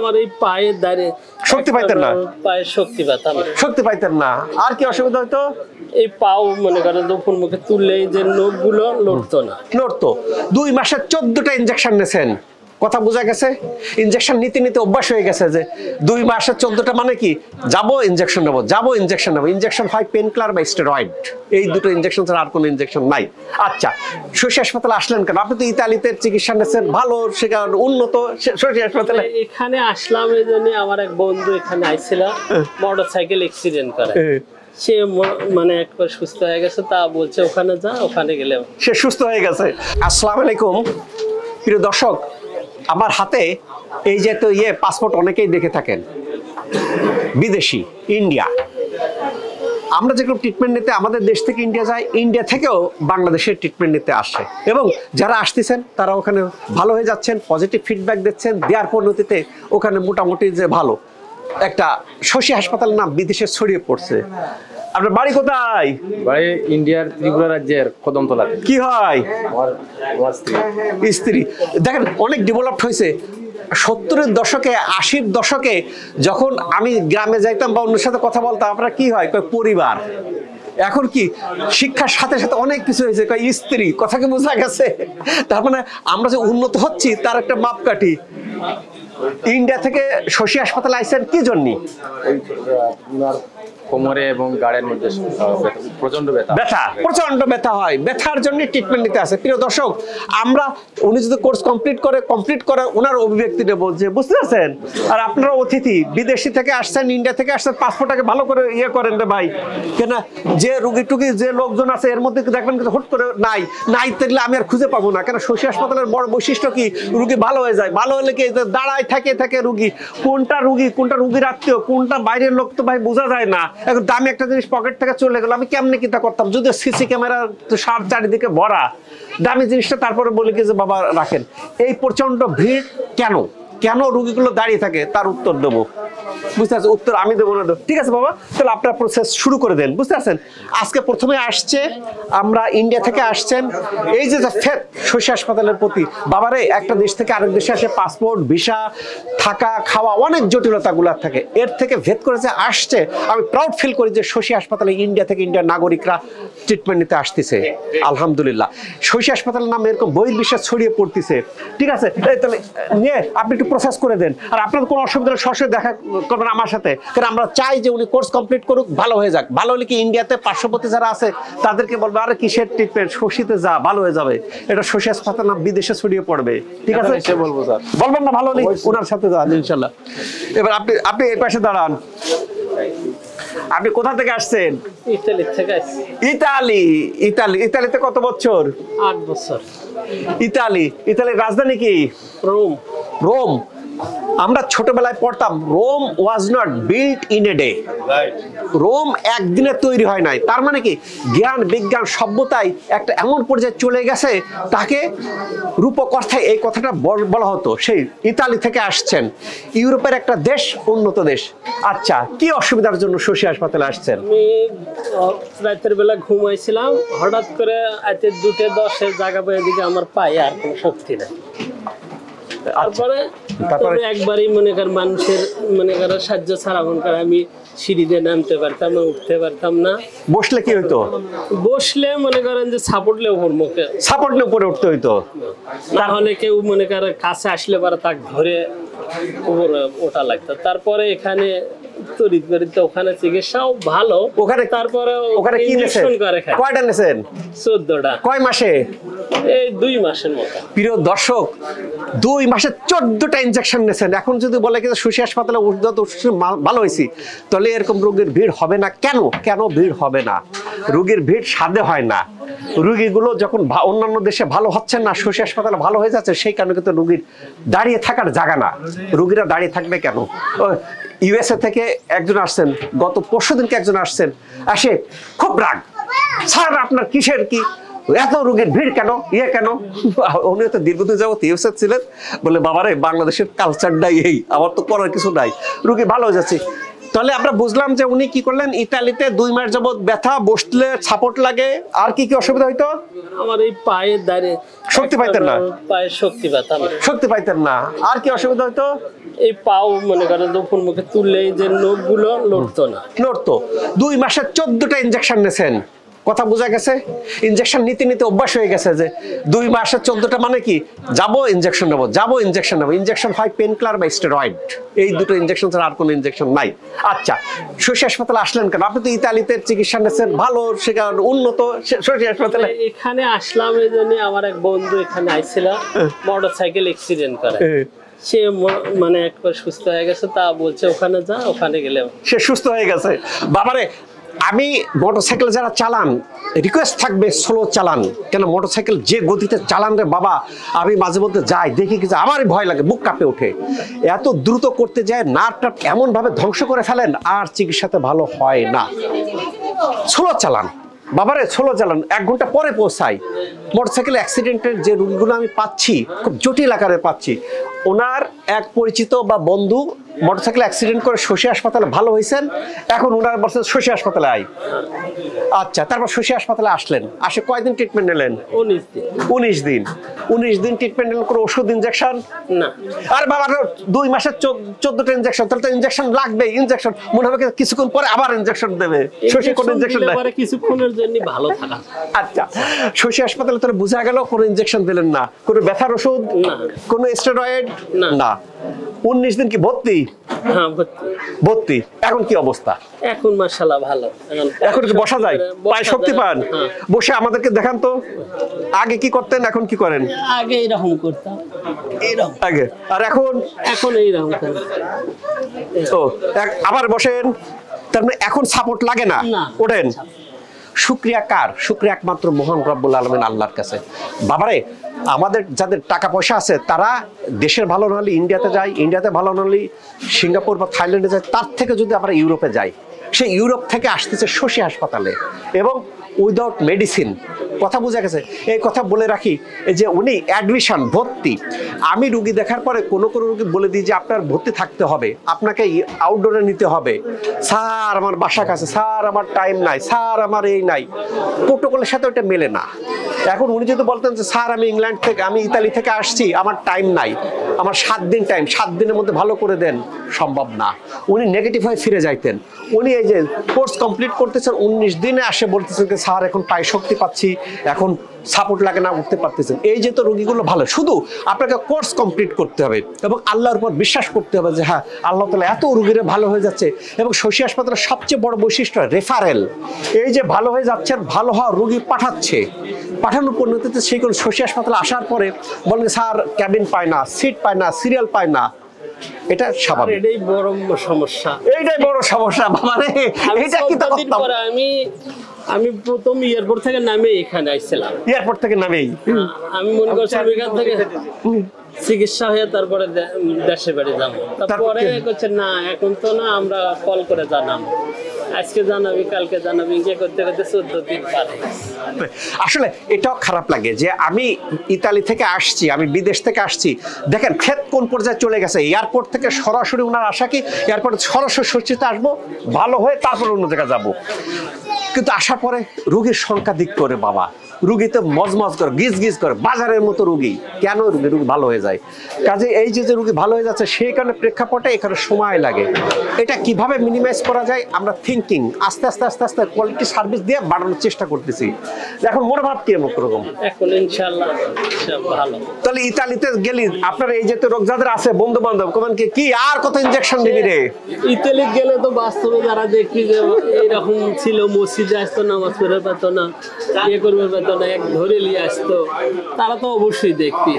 আমার এই পায়ে দাঁড়িয়ে শক্তি পাইতেন না? পায়ে শক্তি পেতাম, শক্তি পাইতেন না। আর কি অসুবিধা হইতো? এই পাও মনে করেন দুপুর মুখে তুললে এই যে নখগুলো লড়তো না। লড়তো। 2 মাসে 14টা ইনজেকশন নিয়েছেন, কথা বোঝা গেছে? ইনজেকশন নিতে নিতে অভ্যাস হয়ে গেছে যে 2 মাসে 14টা মানে কি, যাবো ইনজেকশন নেবো, যাবো ইনজেকশন নেবো। ইনজেকশন হয় পেন কিলার বা স্টেরয়েড, এই দুটো ইনজেকশন ছাড়া আর কোনো ইনজেকশন নাই। আচ্ছা, শশী হাসপাতালে আসলেন কেন? আপনি তো ইতালিতে চিকিৎসা নিয়েছেন, ভালো সেখানে উন্নত শশী হাসপাতালে। এখানে আসলাম এই জন্য, আমার এক বন্ধু এখানে আইছিল মোটরসাইকেল অ্যাক্সিডেন্ট করে, সে মানে একবার সুস্থ হয়ে গেছে, তা বলছে ওখানে যা, ওখানে গেলে সে সুস্থ হয়ে গেছে। আসসালামু আলাইকুম প্রিয় দর্শক, আমার হাতে এই যে তো পাসপোর্ট অনেকেই দেখে থাকেন, বিদেশি, ইন্ডিয়া। আমরা যেরকম ট্রিটমেন্ট নিতে আমাদের দেশ থেকে ইন্ডিয়া যাই, ইন্ডিয়া থেকেও বাংলাদেশের ট্রিটমেন্ট নিতে আসে, এবং যারা আসতেছেন তারা ওখানে ভালো হয়ে যাচ্ছেন, পজিটিভ ফিডব্যাক দিচ্ছেন, দেওয়ার পরিণতিতে ওখানে মোটামুটি যে ভালো একটা শশী হাসপাতালের নাম বিদেশে ছড়িয়ে পড়ছে। আপনার বাড়ি কোথায়? বাড়ি ইন্ডিয়ার ত্রিপুরা রাজ্যের কদমতলাতে। কি হয়? আমার স্ত্রী। দেখেন অনেক ডেভেলপড হয়েছে। 70-এর দশকে, 80-র দশকে যখন আমি গ্রামে যাইতাম বা অন্যের সাথে কথা বলতাম, আপনার কি হয়, পরিবার। এখন কি শিক্ষার সাথে সাথে অনেক কিছু হয়েছে, স্ত্রী, কথা কি বোঝা গেছে? তার মানে আমরা যে উন্নত হচ্ছি তার একটা মাপকাঠি। ইন্ডিয়া থেকে শশী হাসপাতালে আইছেন কি জন্য? কোমরে এবং গাড়ের মধ্যে প্রচন্ড ব্যথা, প্রচন্ড ব্যথা হয়, ব্যথার জন্য ট্রিটমেন্ট নিতে আসে। প্রিয় দর্শক, আমরা উনি যদি কোর্স কমপ্লিট করে ওনার অভিব্যক্তিটা বলছে, বুঝতে পারছেন? আর আপনারা অতিথি, বিদেশি থেকে আসছেন, ইন্ডিয়া থেকে আসছেন, পাসপোর্টটাকে ভালো করে করেন রে ভাই। কেন যে রুগী টুগী যে লোকজন আছে এর মধ্যে দেখবেন কিন্তু হুট করে নাই থাকলে আমি আর খুঁজে পাবো না। কেন শশী হাসপাতালের বড় বৈশিষ্ট্য কি, রুগী ভালো হয়ে যায়। ভালো হলে কি দাঁড়ায় থাকে রুগী, কোনটা রুগীর আত্মীয়, কোনটা বাইরের লোক তো ভাই বোঝা যায় না। এখন দামি একটা জিনিস পকেট থেকে চলে গেল, আমি কেমনে কিতা করতাম, যদিও সিসি ক্যামেরা চারিদিকে ভরা, দামি জিনিসটা তারপরে বলে কি যে বাবা রাখেন। এই প্রচন্ড ভিড় কেন রুগীগুলো দাঁড়িয়ে থাকে, তার উত্তর দেবো, বুঝতে পারছেন? উত্তর আমি দেবো না, ঠিক আছে বাবা? তাহলে আপনার প্রসেস শুরু করে দেন, বুঝতে পারছেন? আজকে প্রথমে আসছে, আমরা ইন্ডিয়া থেকে আসছেন, এই যে ফেথ শশী হাসপাতালের প্রতি, বাবারে একটা দেশ থেকে আরেক দেশে আসে, পাসপোর্ট, ভিসা, থাকা খাওয়া অনেক জটিলতাগুলো থাকে, এর থেকে ভেদ করে যে আসছে, আমি প্রাউড ফিল করি যে শশী হাসপাতালে ইন্ডিয়া থেকে ইন্ডিয়ার নাগরিকরা ট্রিটমেন্ট নিতে আসতেছে। আলহামদুলিল্লাহ, শশী হাসপাতালের নাম এরকম বহির্বিশ্বাস ছড়িয়ে পড়তেছে, ঠিক আছে? তাহলে নিয়ে আপনি একটু প্রসেস করে দেন। আর আপনার কোনো অসুবিধা সরাসরি দেখা করবেন আমার সাথে, কারণ আমরা চাই যে উনি কোর্স কমপ্লিট করুক, ভালো হয়ে যাক। ভালো হলে কি ইন্ডিয়াতে পার্শ্ববর্তী যারা আছে তাদেরকে বলবে, আরে কিসের ট্রিটমেন্ট, শশীতে যা, ভালো হয়ে যাবে। এটা শশী হাসপাতাল নাম বিদেশে ছড়িয়ে পড়বে, ঠিক আছে? বলবো স্যার, বলবেন না? ভালো হলে ওনার সাথে যান ইনশাল্লাহ। এবার আপনি এই পাশে দাঁড়ান। আপনি কোথা থেকে আসছেন? ইতালি থেকে আসছি। ইতালিতে কত বছর? 8 বছর। ইতালির রাজধানী কি? রোম। আমরা ছোটবেলায় পড়তাম, Rome was not built in a day. Rome একদিনে তৈরি হয় নাই। তার মানে কি, জ্ঞান বিজ্ঞান সভ্যতায় একটা এমন পর্যায়ে চলে গেছে, তাকে রূপক অর্থে এই কথাটা বলা হতো। সেই ইতালি থেকে আসছেন, ইউরোপের একটা দেশ, উন্নত দেশ। আচ্ছা, কি অসুবিধার জন্য শশী হাসপাতালে আসছেন? আমি রাতের বেলা ঘুমাইছিলাম, হঠাৎ করে 2:10 জায়গা পেয়ে দিকে আমার পায়ে আর কোনো শক্তি নেই। তারপরে একবারই মনে কর মানুষের সাহায্য ছাড়া আমি সিঁড়িতে নামতে পারতাম না, উঠতে পারতাম না। বসলে কি হইতো? বসলে মনে করেন যে সাপোর্টলে উপরে উঠতে হইতো, না হলে কেউ মনে করেন কাছে আসলে পারে তাকে ধরে উপরে ওঠা লাগতো। তারপরে এখানে ওখানে চিকিৎসাও ভালো, তারপরে কয়টা নিয়েছেন? 14টা। কয় মাসে? এই 2 মাসের মতো। প্রিয় দর্শক, 2 মাসে 14টা ইনজেকশন নিয়েছেন। এখন যদি বলে কিন্তু শশী হাসপাতালে ভালো হয়েছি, তাহলে এরকম রোগীর ভিড় হবে না। কেন ভিড় হবে না? রোগীর ভিড় সাধে হয় না। রোগীগুলো যখন অন্যান্য দেশে ভালো হচ্ছেন না, শশী হাসপাতালে ভালো হয়ে যাচ্ছে, সেই কারণে কিন্তু রোগীর দাঁড়িয়ে থাকার জায়গা না। রোগীরা দাঁড়িয়ে থাকবে কেন? ইউএসএ থেকে একজন আসছেন, গত পরশুদিনকে একজন আসছেন, আসে খুব রাগ, স্যার আপনার কিসের কি এত রোগীর ভিড় কেন, কেন? উনি তো দীর্ঘদিন যাবত ইউএসএ ছিলেন, বলে বাবারে বাংলাদেশের কালচারটাই এই, আমার তো করার কিছু নাই, রোগী ভালো হয়ে যাচ্ছে। তাহলে আমরা বুঝলাম যে উনি কি করলেন, ইতালিতে 2 মাস যাবত ব্যথা, বসলে সাপোর্ট লাগে। আর কি অসুবিধা হইতো? আমার এই পায়ে দাঁড়িয়ে শক্তি পাইতেন না? পায়ে শক্তি পেতাম। শক্তি পাইতেন না। আর কি অসুবিধা হইতো? এই পাও মনে করেন উপর মুখে তুললে এই যে নখগুলো লড়তো না। নড়তো। 2 মাসে 14টা ইনজেকশন নিয়েছেন, কথা বোঝা গেছে? ইনজেকশন নিতে নিতে অভ্যাস হয়ে গেছে যে 2 মাসে 14টা মানে কি, যাবো ইনজেকশন নেবো, যাবো ইনজেকশন নেবো। ইনজেকশন হয় পেন কিলার বা স্টেরয়েড, এই দুটো ইনজেকশন ছাড়া আর কোনো ইনজেকশন নাই। আচ্ছা, শশী হাসপাতালে আসলেন কেন? আপনি তো ইতালিতে চিকিৎসা নিয়েছেন, ভালো সেখানে উন্নত শশী হাসপাতালে। এখানে আসলাম এই জন্য, আমার এক বন্ধু এখানে আইছিল, মোটরসাইকেল অ্যাক্সিডেন্ট করে, সে মানে একবার সুস্থ হয়ে গেছে, তা বলছে ওখানে যা, ওখানে গেলে সে সুস্থ হয়ে গেছে। বাবারে, আমি মোটরসাইকেল যারা চালান রিকোয়েস্ট থাকবে স্লো চালান, কেন মোটরসাইকেল যে গতিতে চালান রে বাবা, আমি মাঝে মধ্যে যাই দেখি কি আমারই ভয় লাগে, বুক কাঁপে ওঠে। এত দ্রুত করতে যায় নার্ভটা এমন ভাবে ধ্বংস করে ফেলেন, আর চিকিৎসাতে ভালো হয় না। স্লো চালান বাবারে, স্লো চালান, 1 ঘন্টা পরে পৌঁছাই। মোটরসাইকেল অ্যাক্সিডেন্টের যে রোগীগুলো আমি পাচ্ছি, খুব জটিল আকারে পাচ্ছি। ওনার এক পরিচিত বা বন্ধু মোটরসাইকেল অ্যাক্সিডেন্ট করে শশী হাসপাতালে ভালো হয়েছেন, এখন ওনার বলছেন শশী হাসপাতালে আই। আচ্ছা, তারপর শশী হাসপাতালে আসলেন, আসে কয়দিন ট্রিটমেন্ট নিলেন? 19 দিন। 19 দিন ট্রিটমেন্ট নিলেন, কোনো ওষুধ ইনজেকশন না? আর বাবা 2 মাসে 14টা ইনজেকশন, তাহলে তো ইনজেকশন লাগবে। ইনজেকশন মনে হবে কিছুক্ষণ পরে আবার ইনজেকশন দেবে। শশী কোনো ইনজেকশন দেয় পরে কিছুক্ষণের জন্য ভালো থাকা। আচ্ছা, শশী হাসপাতালে তো বোঝা গেল কোনো ইনজেকশন দিলেন না, কোনো ব্যথার ওষুধ না, কোনো স্টেরয়েড না। 19 দিন কি ভর্তি? হ্যাঁ, ভর্তি। এখন কি অবস্থা? এখন মাশাআল্লাহ ভালো। এখন কি বসা যায়? পায়ে শক্তি পান? বসে আমাদেরকে দেখান তো, আগে কি করতেন, এখন কি করেন? আগে এরকম করতাম, এরকম আগে, আর এখন? এখন এইরকম করি। ও, আবার বসেন, তার মানে এখন সাপোর্ট লাগে না, ওঠেন। শুকরিয়া কার? শুকরিয়া একমাত্র মহান রব্বুল আলামিন আল্লাহর কাছে। বাবারে, আমাদের যাদের টাকা পয়সা আছে তারা দেশের ভালো না হলে ইন্ডিয়াতে যায়, ইন্ডিয়াতে ভালো না হলে সিঙ্গাপুর বা থাইল্যান্ডে যায়, তার থেকে যদি আমরা ইউরোপে যাই, সেই ইউরোপ থেকে আসতেছে শশী হাসপাতালে এবং উইদাউট মেডিসিন। কথা বোঝা গেছে? এই কথা বলে রাখি, এই যে উনি অ্যাডমিশন ভর্তি, আমি রুগী দেখার পরে কোনো রুগী বলে দিই যে আপনার ভর্তি থাকতে হবে, আপনাকে আউটডোরে নিতে হবে। স্যার আমার বাসা কাছে, স্যার আমার টাইম নাই, স্যার আমার এই নাই, প্রোটোকলের সাথে ওটা মেলে না। এখন উনি যদি বলতেন যে স্যার আমি ইংল্যান্ড থেকে, আমি ইতালি থেকে আসছি, আমার টাইম নাই, আমার 7 দিন টাইম, 7 দিনের মধ্যে ভালো করে দেন, সম্ভব না। উনি নেগেটিভ হয়ে ফিরে যাইতেন। উনি এই যে কোর্স কমপ্লিট করতেছেন, 19 দিনে আসে বলতেছেন যে স্যার এখন পায়ে শক্তি পাচ্ছি, এখন সাপোর্ট লাগে না, উঠতে পারতেছেন। এই যে তো রোগীগুলো ভালো, শুধু আপনাকে কোর্স কমপ্লিট করতে হবে এবং আল্লাহর উপর বিশ্বাস করতে হবে যে হ্যাঁ আল্লাহ তাআলা এত রোগীরা ভালো হয়ে যাচ্ছে। এবং শশী হাসপাতালের সবচেয়ে বড় বৈশিষ্ট্য রেফারেল, এই যে ভালো হয়ে যাচ্ছেন, ভালো হওয়া রোগী পাঠাচ্ছে, পাঠানোর পরিণতিতে সেই কোন শশী হাসপাতালে আসার পরে বলেন স্যার ক্যাবিন পায় না, সিট পায় না, সিরিয়াল পায় না। এটা স্বাভাবিক, এটাই বড় সমস্যা, এইটাই বড় সমস্যা। বাবা রে, এটা কি আমি প্রথম এয়ারপোর্ট থেকে নামে এখানে আইছিলাম, এয়ারপোর্ট থেকে নামেই আমি মনে করছিলাম এখান থেকে চিকিৎসা হয়ে তারপরে দেশে বাড়ি যাবো। তারপরে করছে না এখন তো না, আমরা কল করে জানাবো, আজকে জানাবি কালকে জানাবি, ইয়ে করতে করতে 14 দিন পার। আসলে এটাও খারাপ লাগে যে আমি ইতালি থেকে আসছি, আমি বিদেশ থেকে আসছি, দেখেন ক্ষেত কোন পর্যায়ে চলে গেছে। এয়ারপোর্ট থেকে সরাসরি ওনার আশা কি এয়ারপোর্টে সরাসরি শশীতে আসবো, ভালো হয়ে তারপর অন্য জায়গায় যাবো। কিন্তু আসার পরে রোগীর সংখ্যা দিক করে বাবা, রুগীতে মজমজ করে, গিজ গিজ করে, বাজারের মতো রুগী। কেন রুগী ভালো হয়ে যায়? কাজে এই যে রুগী ভালো হয়ে যাচ্ছে, সেই কারণে প্রেক্ষাপটে এখানে সময় লাগে। এটা কিভাবে মিনিমাইজ করা যায়, আমরা থিঙ্কিং আস্তে আস্তে আস্তে আস্তে কোয়ালিটি সার্ভিস দিয়ে বাড়ানোর চেষ্টা করতেছি। এখন মনোভাব কি রকম? এখন ইনশাআল্লাহ ভালো। তাহলে ইতালিতে গেলি আপনার এই যে রোগ যাদের আছে বন্ধু বান্ধব কমান কি আর কত ইনজেকশন দিবি রে? ইতালি গেলে তো বাস্তবে যারা দেখবি যে এরকম ছিল, মসজিদে আসতো, নামাজ পড়ে পেত না, ইয়ে করবে পেত না, এক ধরে নিয়ে আসতো, তারা তো অবশ্যই দেখবি।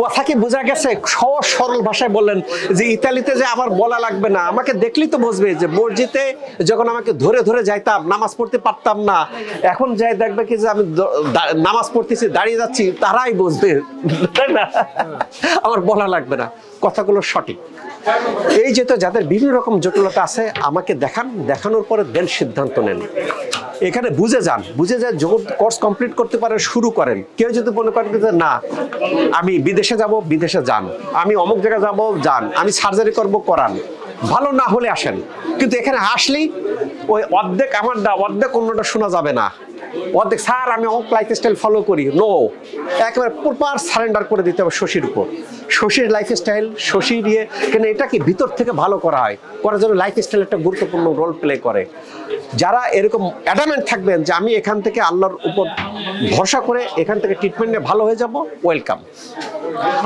কথা কি বোঝা গেছে? সহজ সরল ভাষায় বললেন যে ইতালিতে যে আমার বলা লাগবে না, আমাকে দেখলেই তো বুঝবে যে মসজিদে যখন আমাকে ধরে ধরে যাইতাম, নামাজ পড়তে পারতাম না, এখন যাই দেখবে কি যে আমি নামাজ পড়তেছি, দাঁড়িয়ে যাচ্ছি, তারাই বুঝবে, তাই না? আমার বলা লাগবে না, কথাগুলো সঠিক। এই যে তো যাদের বিভিন্ন রকম জটিলতা আছে, আমাকে দেখান, দেখানোর পরে দেন সিদ্ধান্ত নেন। এখানে বুঝে যান, বুঝে যান, যখন কোর্স কমপ্লিট করতে পারেন শুরু করেন। কেউ যদি মনে করেন যে না আমি বিদেশে যাব, বিদেশে যান, আমি অমুক জায়গায় যাব, যান, আমি সার্জারি করব, করান, ভালো না হলে আসেন। কিন্তু এখানে আসলেই ওই অর্ধেক আমারটা অর্ধেক অন্যটা শোনা যাবে না। অর্ধেক স্যার আমি অঙ্ক লাইফস্টাইল ফলো করি, নো, একেবারে প্রপার সারেন্ডার করে দিতে হবে শশীর উপর। শশীর লাইফস্টাইল, শশী দিয়ে কেন এটা কি ভিতর থেকে ভালো করা হয়, করার জন্য লাইফস্টাইল একটা গুরুত্বপূর্ণ রোল প্লে করে। যারা এরকম অ্যাডামেন্ট থাকবেন যে আমি এখান থেকে আল্লাহর উপর ভরসা করে এখান থেকে ট্রিটমেন্ট নিয়ে ভালো হয়ে যাব, ওয়েলকাম।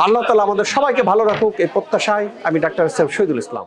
আল্লাহ তাআলা আমাদের সবাইকে ভালো রাখুক এই প্রত্যাশায় আমি ডাক্তার শহীদুল ইসলাম।